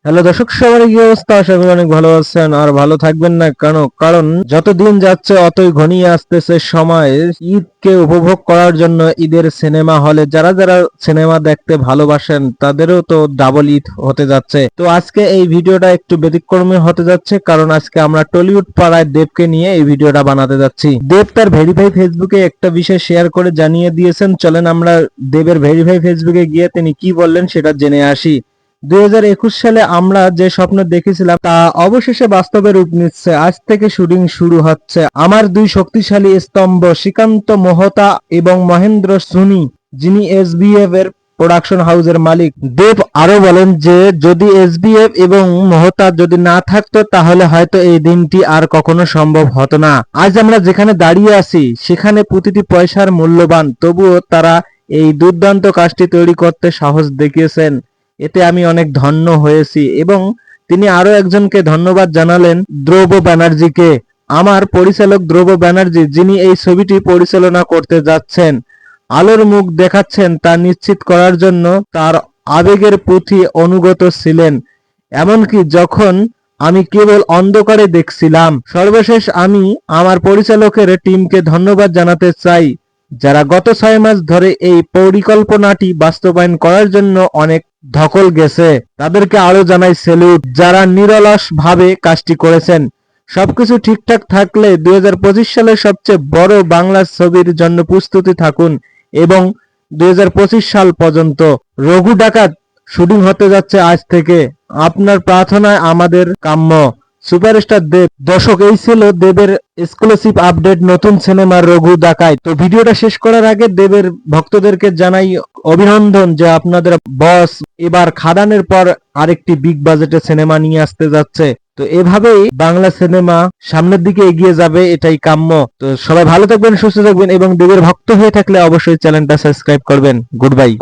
Hello দর্শক, সবার কি অবস্থা? আশা করি অনেক ভালো আছেন আর ভালো থাকবেন না। কারণ যত দিন যাচ্ছে অতই ঘনিয়ে আসতেছে সময় ঈদকে উপভোগ করার জন্য। ঈদের সিনেমা হলে যারা যারা সিনেমা দেখতে ভালোবাসেন তাদেরও তো ডাবল ঈদ হতে যাচ্ছে। তো আজকে এই ভিডিওটা একটু ব্যতিক্রমী হতে যাচ্ছে, কারণ আজকে আমরা টলিউড পাড়ায় দেবকে নিয়ে এই ভিডিওটা বানাতে যাচ্ছি। দেব তার ভেরিফাই ফেসবুকে একটা বিষয় শেয়ার করে জানিয়ে দিয়েছেন। চলেন আমরা দেবের ভেরিফাই ফেসবুকে গিয়ে তিনি কি বললেন সেটা জেনে আসি। 2021 সালে আমরা যে স্বপ্ন দেখেছিলাম তা অবশেষে বাস্তবে রূপ নিচ্ছে। আজ থেকে শুটিং শুরু হচ্ছে আমার দুই শক্তিশালী স্তম্ভ শ্রীকান্ত মোহতা এবং মহেন্দ্র সোনি, যিনি এসবিএফ এর প্রোডাকশন হাউসের মালিক। দেব আরো বলেন যে যদি এসবিএফ এবং মোহতা যদি না থাকতো তাহলে হয়তো এই দিনটি আর কখনো সম্ভব হতো না। আজ আমরা যেখানে দাঁড়িয়ে আছি সেখানে প্রতিটি পয়সার মূল্যবান, তবুও তারা এই দুর্দান্ত কাজটি তৈরি করতে সাহস দেখিয়েছেন। এতে আমি অনেক ধন্য হয়েছি। এবং তিনি আরো একজনকে ধন্যবাদ জানালেন, ধ্রুব ব্যানার্জিকে। আমার পরিচালক ধ্রুব ব্যানার্জি, যিনি এই ছবিটি পরিচালনা করতে যাচ্ছেন, আলোর মুখ দেখাচ্ছেন তা নিশ্চিত করার জন্য তার আবেগের প্রতি অনুগত ছিলেন, এমনকি যখন আমি কেবল অন্ধকারে দেখছিলাম। সর্বশেষ আমি আমার পরিচালকের টিমকে ধন্যবাদ জানাতে চাই, যারা গত 6 মাস ধরে এই পরিকল্পনাটি বাস্তবায়ন করার জন্য অনেক ধকল গেছে। তাদেরকে আরো জানাই স্যালুট, যারা নিরলস ভাবে কাজটি করেছেন। সবকিছু ঠিকঠাক থাকলে 2025 সালের সবচেয়ে বড় বাংলা ছবির জন্য প্রস্তুতি থাকুন এবং 2025 সাল পর্যন্ত রঘু ডাকাত শুটিং হতে যাচ্ছে আজ থেকে। আপনার প্রার্থনায় আমাদের কাম্য। সুপারস্টার দেব। দর্শক, এই ছিল দেবের এক্সক্লুসিভ আপডেট নতুন সিনেমার রঘু ডাকাত। তো ভিডিওটা শেষ করার আগে দেবের ভক্তদেরকে জানাই অভিনন্দন যে আপনাদের বস এবার খাদানের পর আরেকটি বিগ বাজেটের সিনেমা নিয়ে আসতে যাচ্ছে। তো এভাবেই বাংলা সিনেমা সামনের দিকে এগিয়ে যাবে, এটাই কাম্য। তো সবাই ভালো থাকবেন, সুস্থ থাকবেন এবং দেবের ভক্ত হয়ে থাকলে অবশ্যই চ্যানেলটা সাবস্ক্রাইব করবেন। Good bye.